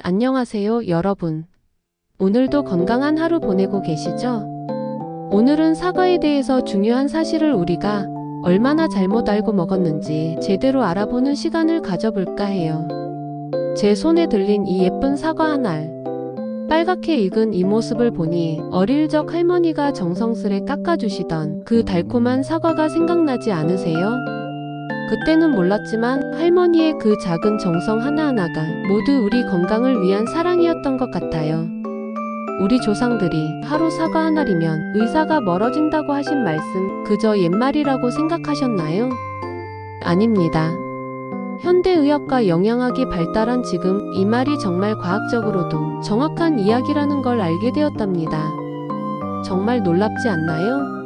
안녕하세요, 여러분. 오늘도 건강한 하루 보내고 계시죠? 오늘은 사과에 대해서 중요한 사실을 우리가 얼마나 잘못 알고 먹었는지 제대로 알아보는 시간을 가져볼까 해요. 제 손에 들린 이 예쁜 사과 한 알. 빨갛게 익은 이 모습을 보니 어릴 적 할머니가 정성스레 깎아주시던 그 달콤한 사과가 생각나지 않으세요? 그때는 몰랐지만 할머니의 그 작은 정성 하나하나가 모두 우리 건강을 위한 사랑이었던 것 같아요. 우리 조상들이 하루 사과 한 알이면 의사가 멀어진다고 하신 말씀 그저 옛말이라고 생각하셨나요? 아닙니다. 현대의학과 영양학이 발달한 지금 이 말이 정말 과학적으로도 정확한 이야기라는 걸 알게 되었답니다. 정말 놀랍지 않나요?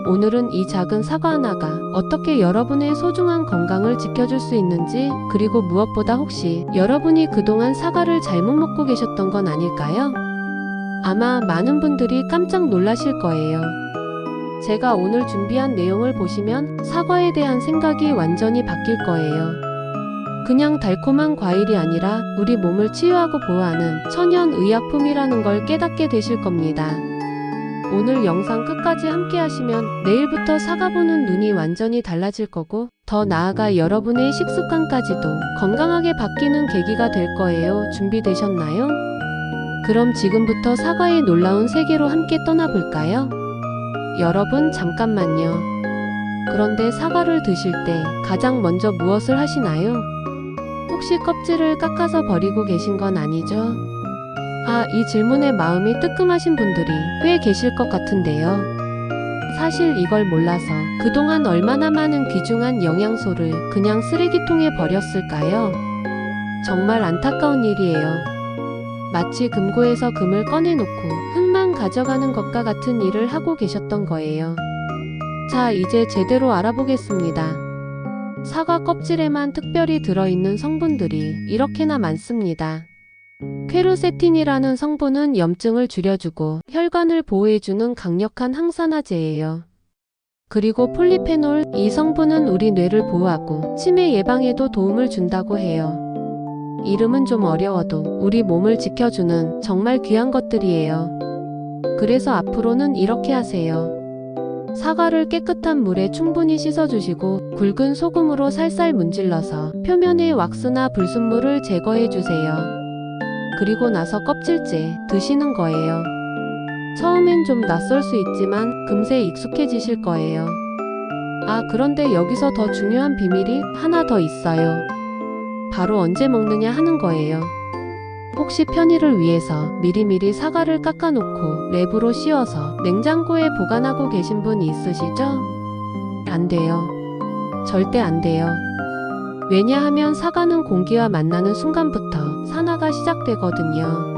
오늘은 이 작은 사과 하나가 어떻게 여러분의 소중한 건강을 지켜줄 수 있는지, 그리고 무엇보다 혹시 여러분이 그동안 사과를 잘못 먹고 계셨던 건 아닐까요? 아마 많은 분들이 깜짝 놀라실 거예요. 제가 오늘 준비한 내용을 보시면 사과에 대한 생각이 완전히 바뀔 거예요. 그냥 달콤한 과일이 아니라 우리 몸을 치유하고 보호하는 천연 의약품이라는 걸 깨닫게 되실 겁니다. 오늘 영상 끝까지 함께 하시면 내일부터 사과 보는 눈이 완전히 달라질 거고, 더 나아가 여러분의 식습관까지도 건강하게 바뀌는 계기가 될 거예요. 준비되셨나요? 그럼 지금부터 사과의 놀라운 세계로 함께 떠나볼까요? 여러분 잠깐만요. 그런데 사과를 드실 때 가장 먼저 무엇을 하시나요? 혹시 껍질을 깎아서 버리고 계신 건 아니죠? 이 질문에 마음이 뜨끔하신 분들이 꽤 계실 것 같은데요. 사실 이걸 몰라서 그동안 얼마나 많은 귀중한 영양소를 그냥 쓰레기통에 버렸을까요? 정말 안타까운 일이에요. 마치 금고에서 금을 꺼내놓고 흙만 가져가는 것과 같은 일을 하고 계셨던 거예요. 자, 이제 제대로 알아보겠습니다. 사과 껍질에만 특별히 들어있는 성분들이 이렇게나 많습니다. 퀘르세틴이라는 성분은 염증을 줄여주고 혈관을 보호해주는 강력한 항산화제예요. 그리고 폴리페놀, 이 성분은 우리 뇌를 보호하고 치매 예방에도 도움을 준다고 해요. 이름은 좀 어려워도 우리 몸을 지켜주는 정말 귀한 것들이에요. 그래서 앞으로는 이렇게 하세요. 사과를 깨끗한 물에 충분히 씻어주시고 굵은 소금으로 살살 문질러서 표면의 왁스나 불순물을 제거해주세요. 그리고 나서 껍질째 드시는 거예요. 처음엔 좀 낯설 수 있지만 금세 익숙해지실 거예요. 그런데 여기서 더 중요한 비밀이 하나 더 있어요. 바로 언제 먹느냐 하는 거예요. 혹시 편의를 위해서 미리미리 사과를 깎아놓고 랩으로 씌워서 냉장고에 보관하고 계신 분 있으시죠? 안 돼요. 절대 안 돼요. 왜냐하면 사과는 공기와 만나는 순간부터 산화가 시작되거든요.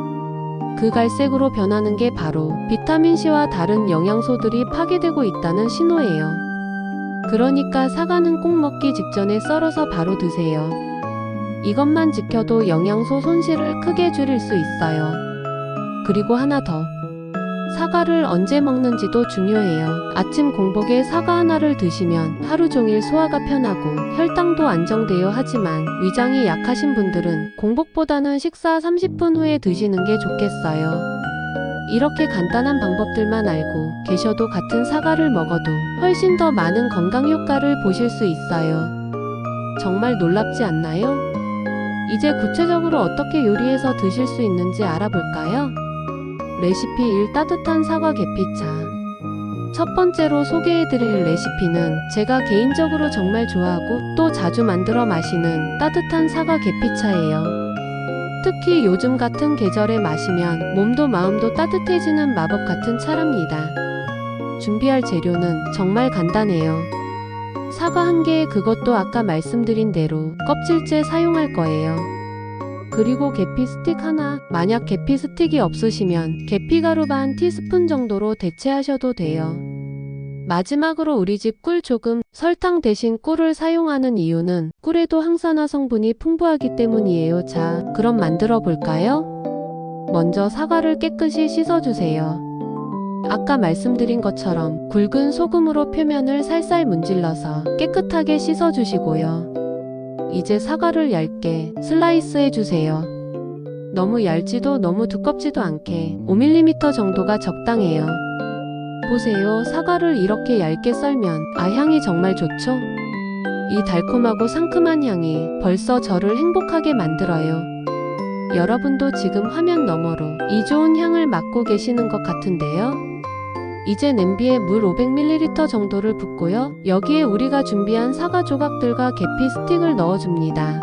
그 갈색으로 변하는 게 바로 비타민C와 다른 영양소들이 파괴되고 있다는 신호예요. 그러니까 사과는 꼭 먹기 직전에 썰어서 바로 드세요. 이것만 지켜도 영양소 손실을 크게 줄일 수 있어요. 그리고 하나 더. 사과를 언제 먹는지도 중요해요. 아침 공복에 사과 하나를 드시면 하루 종일 소화가 편하고 혈당도 안정돼요. 하지만 위장이 약하신 분들은 공복보다는 식사 30분 후에 드시는 게 좋겠어요. 이렇게 간단한 방법들만 알고 계셔도 같은 사과를 먹어도 훨씬 더 많은 건강 효과를 보실 수 있어요. 정말 놀랍지 않나요? 이제 구체적으로 어떻게 요리해서 드실 수 있는지 알아볼까요? 레시피 1. 따뜻한 사과 계피차. 첫 번째로 소개해드릴 레시피는 제가 개인적으로 정말 좋아하고 또 자주 만들어 마시는 따뜻한 사과 계피차예요. 특히 요즘 같은 계절에 마시면 몸도 마음도 따뜻해지는 마법 같은 차랍니다. 준비할 재료는 정말 간단해요. 사과 한 개에 그것도 아까 말씀드린 대로 껍질째 사용할 거예요. 그리고 계피 스틱 하나, 만약 계피 스틱이 없으시면 계피가루 반 티스푼 정도로 대체하셔도 돼요. 마지막으로 우리 집 꿀 조금, 설탕 대신 꿀을 사용하는 이유는 꿀에도 항산화 성분이 풍부하기 때문이에요. 자, 그럼 만들어 볼까요? 먼저 사과를 깨끗이 씻어주세요. 아까 말씀드린 것처럼 굵은 소금으로 표면을 살살 문질러서 깨끗하게 씻어주시고요. 이제 사과를 얇게 슬라이스 해주세요. 너무 얇지도 너무 두껍지도 않게 5mm 정도가 적당해요. 보세요. 사과를 이렇게 얇게 썰면 향이 정말 좋죠? 이 달콤하고 상큼한 향이 벌써 저를 행복하게 만들어요. 여러분도 지금 화면 너머로 이 좋은 향을 맡고 계시는 것 같은데요. 이제 냄비에 물 500ml 정도를 붓고요. 여기에 우리가 준비한 사과 조각들과 계피 스틱을 넣어줍니다.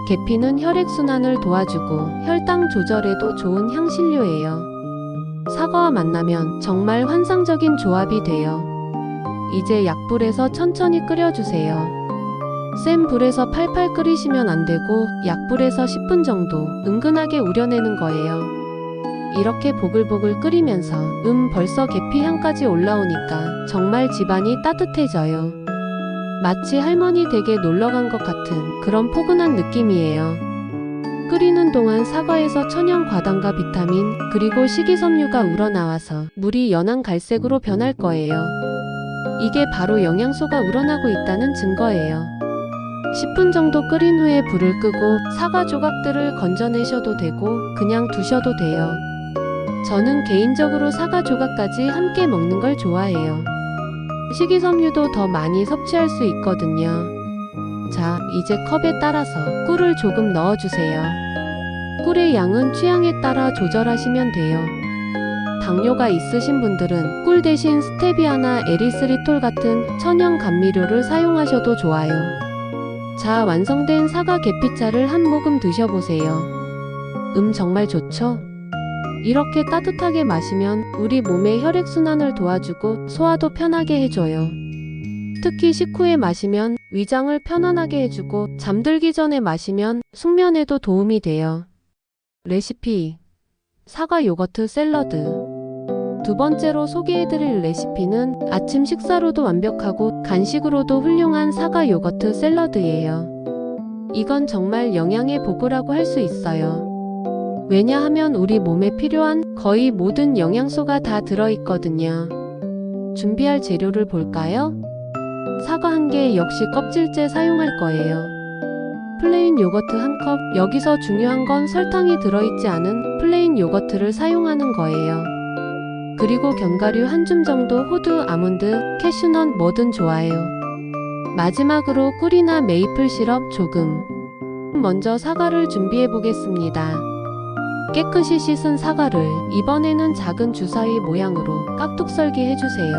계피는 혈액순환을 도와주고 혈당 조절에도 좋은 향신료예요. 사과와 만나면 정말 환상적인 조합이 돼요. 이제 약불에서 천천히 끓여주세요. 센 불에서 팔팔 끓이시면 안 되고 약불에서 10분 정도 은근하게 우려내는 거예요. 이렇게 보글보글 끓이면서 벌써 계피 향까지 올라오니까 정말 집안이 따뜻해져요. 마치 할머니 댁에 놀러간 것 같은 그런 포근한 느낌이에요. 끓이는 동안 사과에서 천연 과당과 비타민 그리고 식이섬유가 우러나와서 물이 연한 갈색으로 변할 거예요. 이게 바로 영양소가 우러나고 있다는 증거예요. 10분 정도 끓인 후에 불을 끄고 사과 조각들을 건져내셔도 되고 그냥 두셔도 돼요. 저는 개인적으로 사과 조각까지 함께 먹는 걸 좋아해요. 식이섬유도 더 많이 섭취할 수 있거든요. 자, 이제 컵에 따라서 꿀을 조금 넣어주세요. 꿀의 양은 취향에 따라 조절하시면 돼요. 당뇨가 있으신 분들은 꿀 대신 스테비아나 에리스리톨 같은 천연 감미료를 사용하셔도 좋아요. 자, 완성된 사과 계피차를 한 모금 드셔보세요. 정말 좋죠? 이렇게 따뜻하게 마시면 우리 몸의 혈액순환을 도와주고 소화도 편하게 해줘요. 특히 식후에 마시면 위장을 편안하게 해주고 잠들기 전에 마시면 숙면에도 도움이 돼요. 레시피: 사과 요거트 샐러드. 두 번째로 소개해드릴 레시피는 아침 식사로도 완벽하고 간식으로도 훌륭한 사과 요거트 샐러드예요. 이건 정말 영양의 보고라고 할 수 있어요. 왜냐하면 우리 몸에 필요한 거의 모든 영양소가 다 들어있거든요. 준비할 재료를 볼까요? 사과 1개 역시 껍질째 사용할 거예요. 플레인 요거트 1컵, 여기서 중요한 건 설탕이 들어있지 않은 플레인 요거트를 사용하는 거예요. 그리고 견과류 1줌 정도, 호두, 아몬드, 캐슈넛 뭐든 좋아요. 마지막으로 꿀이나 메이플 시럽 조금. 먼저 사과를 준비해 보겠습니다. 깨끗이 씻은 사과를 이번에는 작은 주사위 모양으로 깍둑썰기 해주세요.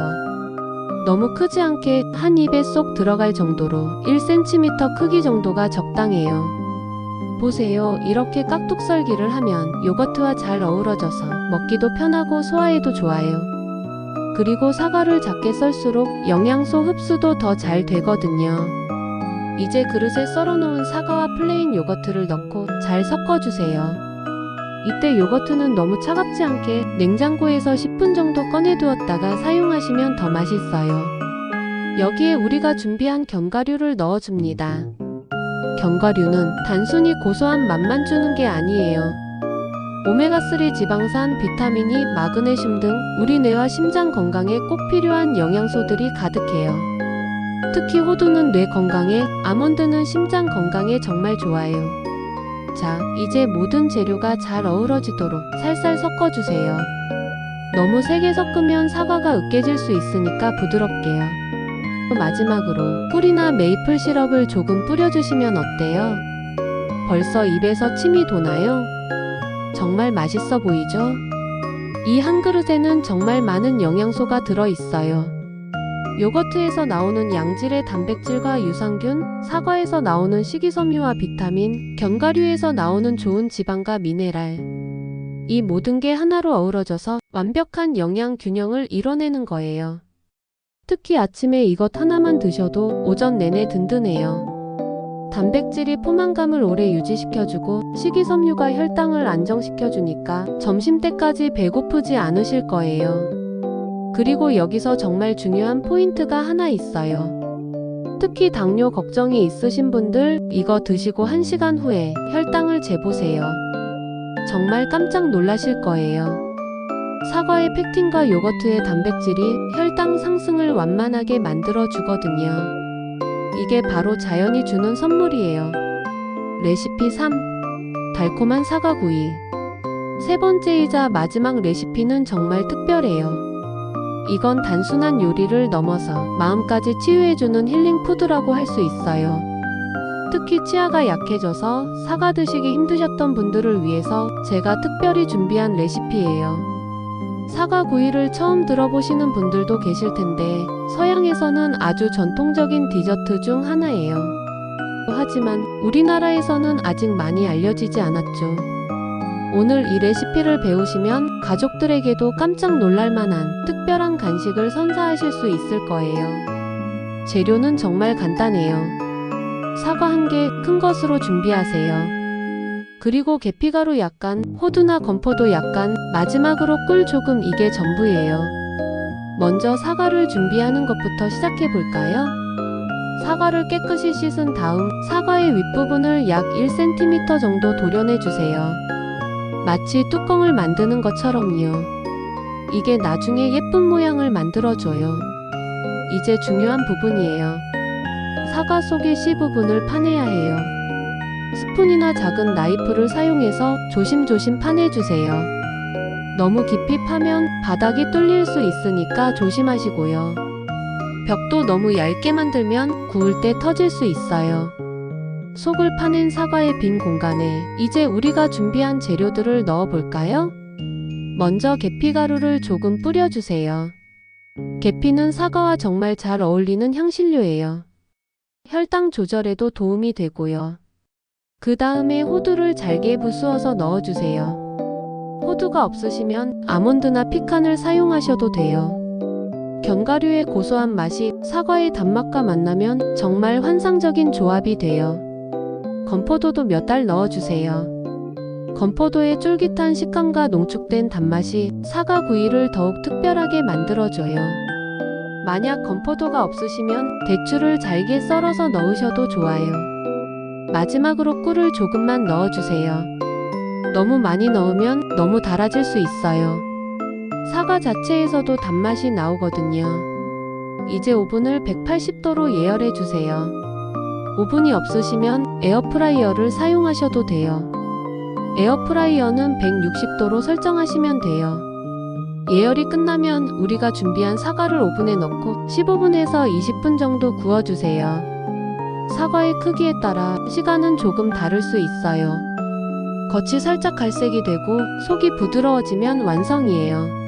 너무 크지 않게 한 입에 쏙 들어갈 정도로 1cm 크기 정도가 적당해요. 보세요. 이렇게 깍둑썰기를 하면 요거트와 잘 어우러져서 먹기도 편하고 소화에도 좋아요. 그리고 사과를 작게 썰수록 영양소 흡수도 더 잘 되거든요. 이제 그릇에 썰어놓은 사과와 플레인 요거트를 넣고 잘 섞어주세요. 이때 요거트는 너무 차갑지 않게 냉장고에서 10분 정도 꺼내두었다가 사용하시면 더 맛있어요. 여기에 우리가 준비한 견과류를 넣어줍니다. 견과류는 단순히 고소한 맛만 주는 게 아니에요. 오메가3 지방산, 비타민이, 마그네슘 등 우리 뇌와 심장 건강에 꼭 필요한 영양소들이 가득해요. 특히 호두는 뇌 건강에, 아몬드는 심장 건강에 정말 좋아요. 자, 이제 모든 재료가 잘 어우러지도록 살살 섞어주세요. 너무 세게 섞으면 사과가 으깨질 수 있으니까 부드럽게요. 마지막으로 꿀이나 메이플 시럽을 조금 뿌려주시면 어때요? 벌써 입에서 침이 도나요? 정말 맛있어 보이죠? 이 한 그릇에는 정말 많은 영양소가 들어있어요. 요거트에서 나오는 양질의 단백질과 유산균, 사과에서 나오는 식이섬유와 비타민, 견과류에서 나오는 좋은 지방과 미네랄. 이 모든 게 하나로 어우러져서 완벽한 영양 균형을 이뤄내는 거예요. 특히 아침에 이것 하나만 드셔도 오전 내내 든든해요. 단백질이 포만감을 오래 유지시켜주고 식이섬유가 혈당을 안정시켜주니까 점심때까지 배고프지 않으실 거예요. 그리고 여기서 정말 중요한 포인트가 하나 있어요. 특히 당뇨 걱정이 있으신 분들 이거 드시고 1시간 후에 혈당을 재보세요. 정말 깜짝 놀라실 거예요. 사과의 펙틴과 요거트의 단백질이 혈당 상승을 완만하게 만들어 주거든요. 이게 바로 자연이 주는 선물이에요. 레시피 3. 달콤한 사과구이. 세 번째이자 마지막 레시피는 정말 특별해요. 이건 단순한 요리를 넘어서 마음까지 치유해주는 힐링 푸드라고 할 수 있어요. 특히 치아가 약해져서 사과 드시기 힘드셨던 분들을 위해서 제가 특별히 준비한 레시피예요. 사과구이를 처음 들어보시는 분들도 계실 텐데 서양에서는 아주 전통적인 디저트 중 하나예요. 하지만 우리나라에서는 아직 많이 알려지지 않았죠. 오늘 이 레시피를 배우시면 가족들에게도 깜짝 놀랄 만한 특별한 간식을 선사하실 수 있을 거예요. 재료는 정말 간단해요. 사과 1개 큰 것으로 준비하세요. 그리고 계피가루 약간, 호두나 건포도 약간, 마지막으로 꿀 조금, 이게 전부예요. 먼저 사과를 준비하는 것부터 시작해 볼까요? 사과를 깨끗이 씻은 다음 사과의 윗부분을 약 1cm 정도 도려내 주세요. 마치 뚜껑을 만드는 것처럼요. 이게 나중에 예쁜 모양을 만들어줘요. 이제 중요한 부분이에요. 사과 속의 씨 부분을 파내야 해요. 스푼이나 작은 나이프를 사용해서 조심조심 파내주세요. 너무 깊이 파면 바닥이 뚫릴 수 있으니까 조심하시고요. 벽도 너무 얇게 만들면 구울 때 터질 수 있어요. 속을 파낸 사과의 빈 공간에 이제 우리가 준비한 재료들을 넣어 볼까요? 먼저 계피가루를 조금 뿌려주세요. 계피는 사과와 정말 잘 어울리는 향신료예요. 혈당 조절에도 도움이 되고요. 그 다음에 호두를 잘게 부수어서 넣어주세요. 호두가 없으시면 아몬드나 피칸을 사용하셔도 돼요. 견과류의 고소한 맛이 사과의 단맛과 만나면 정말 환상적인 조합이 돼요. 건포도도 몇 알 넣어주세요. 건포도의 쫄깃한 식감과 농축된 단맛이 사과구이를 더욱 특별하게 만들어줘요. 만약 건포도가 없으시면 대추를 잘게 썰어서 넣으셔도 좋아요. 마지막으로 꿀을 조금만 넣어주세요. 너무 많이 넣으면 너무 달아질 수 있어요. 사과 자체에서도 단맛이 나오거든요. 이제 오븐을 180도로 예열해 주세요. 오븐이 없으시면 에어프라이어를 사용하셔도 돼요. 에어프라이어는 160도로 설정하시면 돼요. 예열이 끝나면 우리가 준비한 사과를 오븐에 넣고 15분에서 20분 정도 구워주세요. 사과의 크기에 따라 시간은 조금 다를 수 있어요. 겉이 살짝 갈색이 되고 속이 부드러워지면 완성이에요.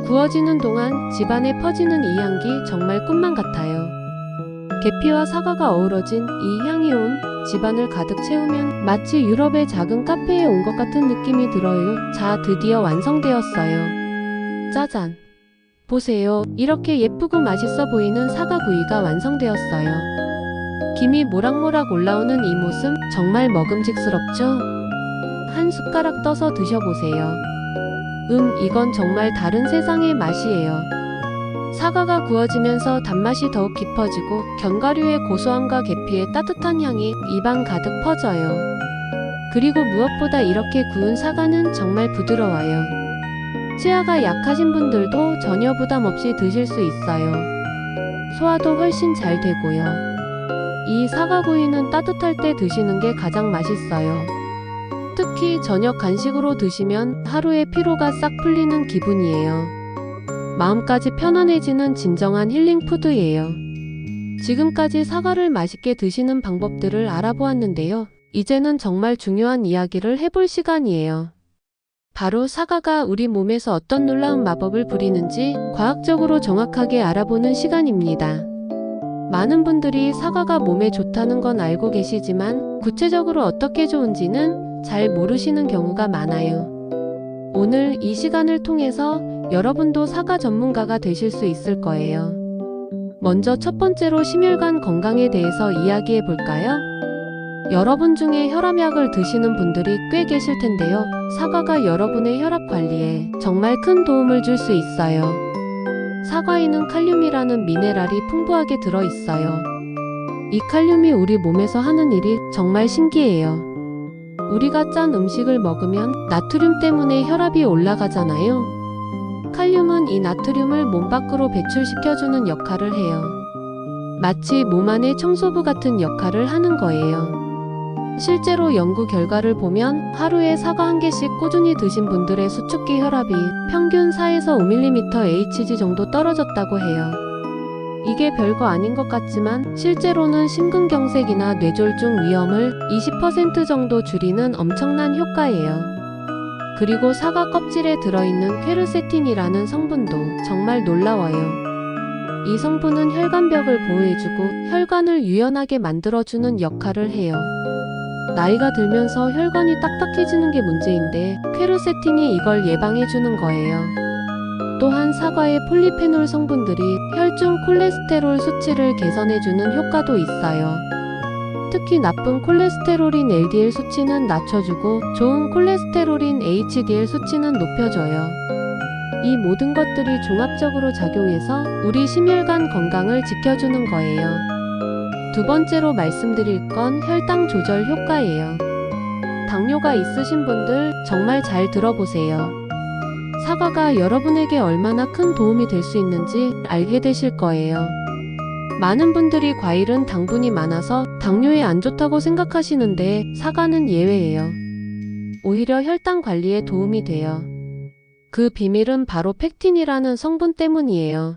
구워지는 동안 집안에 퍼지는 이 향기 정말 꿈만 같아요. 계피와 사과가 어우러진 이 향이 온 집안을 가득 채우면 마치 유럽의 작은 카페에 온 것 같은 느낌이 들어요. 자, 드디어 완성되었어요. 짜잔! 보세요. 이렇게 예쁘고 맛있어 보이는 사과구이가 완성되었어요. 김이 모락모락 올라오는 이 모습 정말 먹음직스럽죠? 한 숟가락 떠서 드셔보세요. 이건 정말 다른 세상의 맛이에요. 사과가 구워지면서 단맛이 더욱 깊어지고 견과류의 고소함과 계피의 따뜻한 향이 입안 가득 퍼져요. 그리고 무엇보다 이렇게 구운 사과는 정말 부드러워요. 치아가 약하신 분들도 전혀 부담 없이 드실 수 있어요. 소화도 훨씬 잘 되고요. 이 사과구이는 따뜻할 때 드시는 게 가장 맛있어요. 특히 저녁 간식으로 드시면 하루의 피로가 싹 풀리는 기분이에요. 마음까지 편안해지는 진정한 힐링 푸드예요. 지금까지 사과를 맛있게 드시는 방법들을 알아보았는데요. 이제는 정말 중요한 이야기를 해볼 시간이에요. 바로 사과가 우리 몸에서 어떤 놀라운 마법을 부리는지 과학적으로 정확하게 알아보는 시간입니다. 많은 분들이 사과가 몸에 좋다는 건 알고 계시지만 구체적으로 어떻게 좋은지는 잘 모르시는 경우가 많아요. 오늘 이 시간을 통해서 여러분도 사과 전문가가 되실 수 있을 거예요. 먼저 첫 번째로 심혈관 건강에 대해서 이야기해 볼까요? 여러분 중에 혈압약을 드시는 분들이 꽤 계실 텐데요. 사과가 여러분의 혈압 관리에 정말 큰 도움을 줄 수 있어요. 사과에는 칼륨이라는 미네랄이 풍부하게 들어 있어요. 이 칼륨이 우리 몸에서 하는 일이 정말 신기해요. 우리가 짠 음식을 먹으면 나트륨 때문에 혈압이 올라가잖아요. 칼륨은 이 나트륨을 몸 밖으로 배출시켜주는 역할을 해요. 마치 몸 안의 청소부 같은 역할을 하는 거예요. 실제로 연구 결과를 보면 하루에 사과 한 개씩 꾸준히 드신 분들의 수축기 혈압이 평균 4에서 5mm Hg 정도 떨어졌다고 해요. 이게 별거 아닌 것 같지만 실제로는 심근경색이나 뇌졸중 위험을 20% 정도 줄이는 엄청난 효과예요. 그리고 사과 껍질에 들어있는 퀘르세틴이라는 성분도 정말 놀라워요. 이 성분은 혈관벽을 보호해주고 혈관을 유연하게 만들어주는 역할을 해요. 나이가 들면서 혈관이 딱딱해지는 게 문제인데 퀘르세틴이 이걸 예방해주는 거예요. 또한 사과의 폴리페놀 성분들이 혈중 콜레스테롤 수치를 개선해주는 효과도 있어요. 특히 나쁜 콜레스테롤인 LDL 수치는 낮춰주고 좋은 콜레스테롤인 HDL 수치는 높여줘요. 이 모든 것들이 종합적으로 작용해서 우리 심혈관 건강을 지켜주는 거예요. 두 번째로 말씀드릴 건 혈당 조절 효과예요. 당뇨가 있으신 분들 정말 잘 들어보세요. 사과가 여러분에게 얼마나 큰 도움이 될 수 있는지 알게 되실 거예요. 많은 분들이 과일은 당분이 많아서 당뇨에 안 좋다고 생각하시는데 사과는 예외예요. 오히려 혈당 관리에 도움이 돼요. 그 비밀은 바로 펙틴이라는 성분 때문이에요.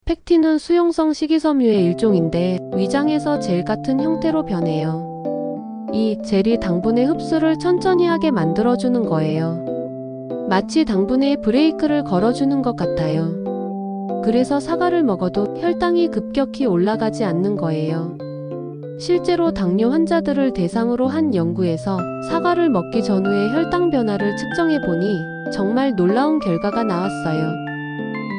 펙틴은 수용성 식이섬유의 일종인데 위장에서 젤 같은 형태로 변해요. 이 젤이 당분의 흡수를 천천히 하게 만들어주는 거예요. 마치 당분의 브레이크를 걸어주는 것 같아요. 그래서 사과를 먹어도 혈당이 급격히 올라가지 않는 거예요. 실제로 당뇨 환자들을 대상으로 한 연구에서 사과를 먹기 전후의 혈당 변화를 측정해보니 정말 놀라운 결과가 나왔어요.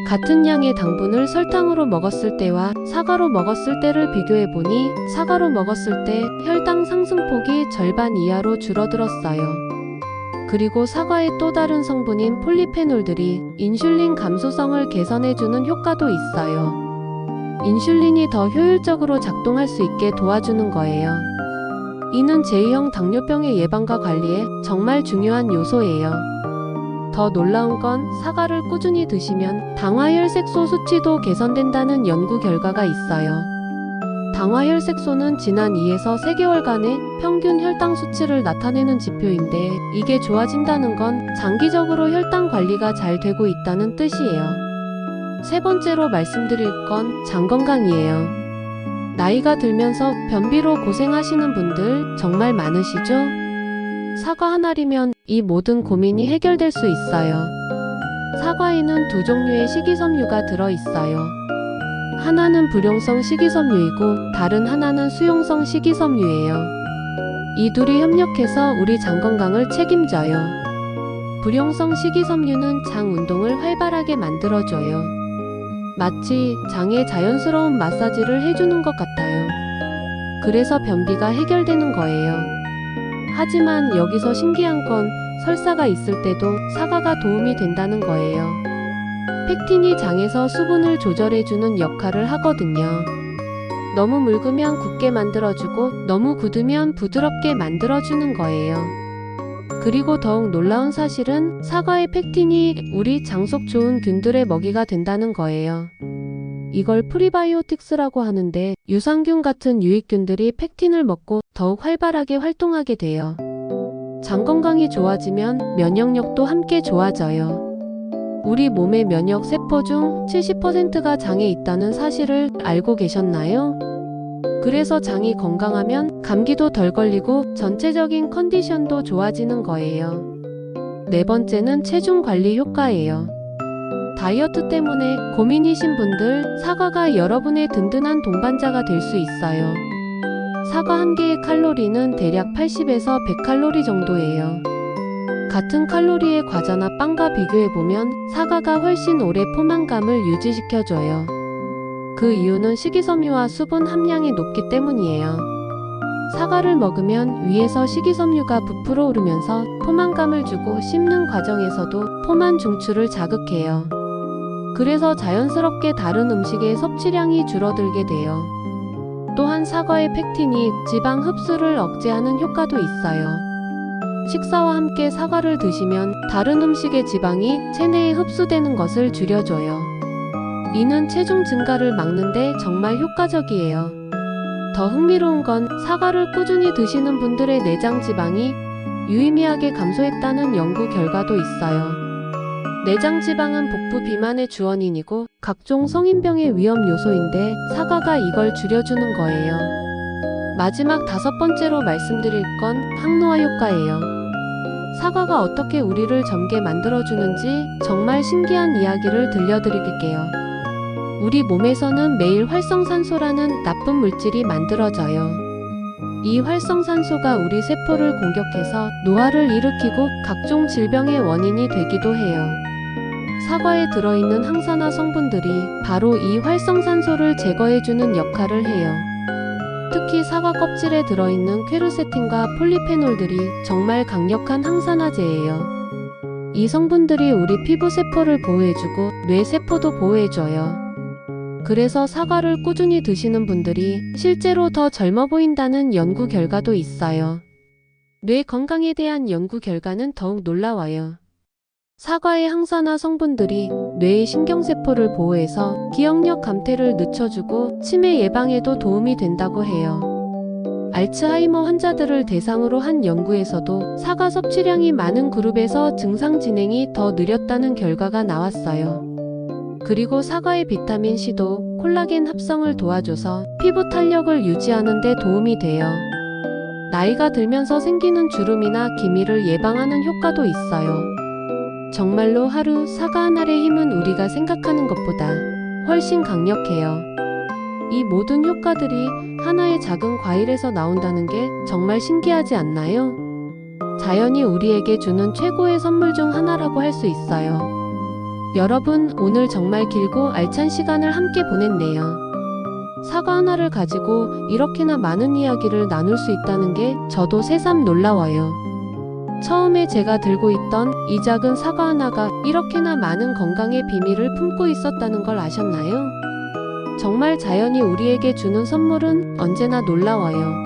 같은 양의 당분을 설탕으로 먹었을 때와 사과로 먹었을 때를 비교해보니 사과로 먹었을 때 혈당 상승폭이 절반 이하로 줄어들었어요. 그리고 사과의 또 다른 성분인 폴리페놀들이 인슐린 감소성을 개선해주는 효과도 있어요. 인슐린이 더 효율적으로 작동할 수 있게 도와주는 거예요. 이는 제2형 당뇨병의 예방과 관리에 정말 중요한 요소예요. 더 놀라운 건 사과를 꾸준히 드시면 당화혈색소 수치도 개선된다는 연구 결과가 있어요. 당화혈색소는 지난 2에서 3개월간의 평균 혈당 수치를 나타내는 지표인데 이게 좋아진다는 건 장기적으로 혈당 관리가 잘 되고 있다는 뜻이에요. 세 번째로 말씀드릴 건 장 건강이에요. 나이가 들면서 변비로 고생하시는 분들 정말 많으시죠? 사과 하나리면 이 모든 고민이 해결될 수 있어요. 사과에는 두 종류의 식이섬유가 들어있어요. 하나는 불용성 식이섬유이고 다른 하나는 수용성 식이섬유예요. 이 둘이 협력해서 우리 장 건강을 책임져요. 불용성 식이섬유는 장 운동을 활발하게 만들어줘요. 마치 장에 자연스러운 마사지를 해주는 것 같아요. 그래서 변비가 해결되는 거예요. 하지만 여기서 신기한 건 설사가 있을 때도 사과가 도움이 된다는 거예요. 펙틴이 장에서 수분을 조절해주는 역할을 하거든요. 너무 묽으면 굳게 만들어주고 너무 굳으면 부드럽게 만들어주는 거예요. 그리고 더욱 놀라운 사실은 사과의 펙틴이 우리 장 속 좋은 균들의 먹이가 된다는 거예요. 이걸 프리바이오틱스라고 하는데 유산균 같은 유익균들이 펙틴을 먹고 더욱 활발하게 활동하게 돼요. 장 건강이 좋아지면 면역력도 함께 좋아져요. 우리 몸의 면역 세포 중 70%가 장에 있다는 사실을 알고 계셨나요? 그래서 장이 건강하면 감기도 덜 걸리고 전체적인 컨디션도 좋아지는 거예요. 네 번째는 체중 관리 효과예요. 다이어트 때문에 고민이신 분들, 사과가 여러분의 든든한 동반자가 될 수 있어요. 사과 한 개의 칼로리는 대략 80에서 100칼로리 정도예요. 같은 칼로리의 과자나 빵과 비교해보면 사과가 훨씬 오래 포만감을 유지시켜줘요. 그 이유는 식이섬유와 수분 함량이 높기 때문이에요. 사과를 먹으면 위에서 식이섬유가 부풀어 오르면서 포만감을 주고 씹는 과정에서도 포만 중추를 자극해요. 그래서 자연스럽게 다른 음식의 섭취량이 줄어들게 돼요. 또한 사과의 펙틴이 지방 흡수를 억제하는 효과도 있어요. 식사와 함께 사과를 드시면 다른 음식의 지방이 체내에 흡수되는 것을 줄여줘요. 이는 체중 증가를 막는데 정말 효과적이에요. 더 흥미로운 건 사과를 꾸준히 드시는 분들의 내장 지방이 유의미하게 감소했다는 연구 결과도 있어요. 내장 지방은 복부 비만의 주원인이고 각종 성인병의 위험 요소인데 사과가 이걸 줄여주는 거예요. 마지막 5번째로 말씀드릴 건 항노화 효과예요. 사과가 어떻게 우리를 젊게 만들어주는지 정말 신기한 이야기를 들려드릴게요. 우리 몸에서는 매일 활성산소라는 나쁜 물질이 만들어져요. 이 활성산소가 우리 세포를 공격해서 노화를 일으키고 각종 질병의 원인이 되기도 해요. 사과에 들어있는 항산화 성분들이 바로 이 활성산소를 제거해주는 역할을 해요. 특히 사과 껍질에 들어있는 퀘르세틴과 폴리페놀들이 정말 강력한 항산화제예요. 이 성분들이 우리 피부 세포를 보호해주고 뇌 세포도 보호해줘요. 그래서 사과를 꾸준히 드시는 분들이 실제로 더 젊어 보인다는 연구 결과도 있어요. 뇌 건강에 대한 연구 결과는 더욱 놀라워요. 사과의 항산화 성분들이 뇌의 신경세포를 보호해서 기억력 감퇴를 늦춰주고 치매 예방에도 도움이 된다고 해요. 알츠하이머 환자들을 대상으로 한 연구에서도 사과 섭취량이 많은 그룹에서 증상 진행이 더 느렸다는 결과가 나왔어요. 그리고 사과의 비타민 C도 콜라겐 합성을 도와줘서 피부 탄력을 유지하는 데 도움이 돼요. 나이가 들면서 생기는 주름이나 기미를 예방하는 효과도 있어요. 정말로 하루 사과 한 알의 힘은 우리가 생각하는 것보다 훨씬 강력해요. 이 모든 효과들이 하나의 작은 과일에서 나온다는 게 정말 신기하지 않나요? 자연이 우리에게 주는 최고의 선물 중 하나라고 할 수 있어요. 여러분, 오늘 정말 길고 알찬 시간을 함께 보냈네요. 사과 하나를 가지고 이렇게나 많은 이야기를 나눌 수 있다는 게 저도 새삼 놀라워요. 처음에 제가 들고 있던 이 작은 사과 하나가 이렇게나 많은 건강의 비밀을 품고 있었다는 걸 아셨나요? 정말 자연이 우리에게 주는 선물은 언제나 놀라워요.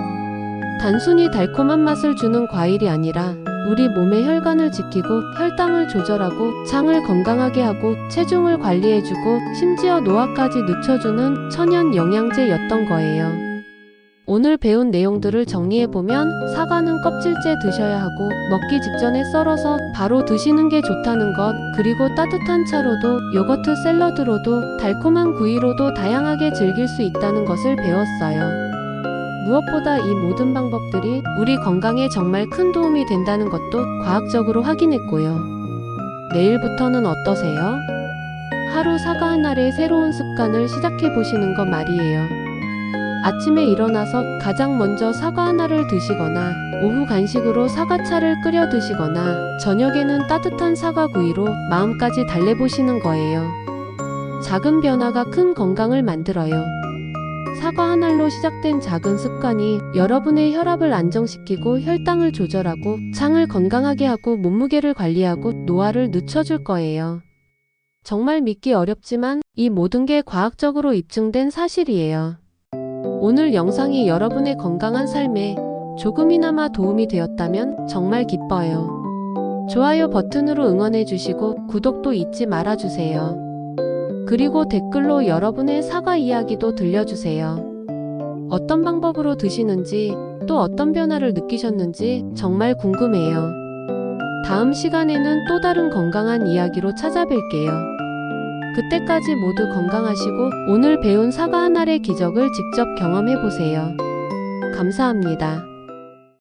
단순히 달콤한 맛을 주는 과일이 아니라 우리 몸의 혈관을 지키고 혈당을 조절하고 장을 건강하게 하고 체중을 관리해주고 심지어 노화까지 늦춰주는 천연 영양제였던 거예요. 오늘 배운 내용들을 정리해보면 사과는 껍질째 드셔야 하고 먹기 직전에 썰어서 바로 드시는 게 좋다는 것, 그리고 따뜻한 차로도 요거트 샐러드로도 달콤한 구이로도 다양하게 즐길 수 있다는 것을 배웠어요. 무엇보다 이 모든 방법들이 우리 건강에 정말 큰 도움이 된다는 것도 과학적으로 확인했고요. 내일부터는 어떠세요? 하루 사과 한 알의 새로운 습관을 시작해보시는 것 말이에요. 아침에 일어나서 가장 먼저 사과 하나를 드시거나 오후 간식으로 사과차를 끓여 드시거나 저녁에는 따뜻한 사과구이로 마음까지 달래보시는 거예요. 작은 변화가 큰 건강을 만들어요. 사과 한 알로 시작된 작은 습관이 여러분의 혈압을 안정시키고 혈당을 조절하고 장을 건강하게 하고 몸무게를 관리하고 노화를 늦춰줄 거예요. 정말 믿기 어렵지만 이 모든 게 과학적으로 입증된 사실이에요. 오늘 영상이 여러분의 건강한 삶에 조금이나마 도움이 되었다면 정말 기뻐요. 좋아요 버튼으로 응원해주시고 구독도 잊지 말아주세요. 그리고 댓글로 여러분의 사과 이야기도 들려주세요. 어떤 방법으로 드시는지 또 어떤 변화를 느끼셨는지 정말 궁금해요. 다음 시간에는 또 다른 건강한 이야기로 찾아뵐게요. 그때까지 모두 건강하시고 오늘 배운 사과 한 알의 기적을 직접 경험해보세요. 감사합니다.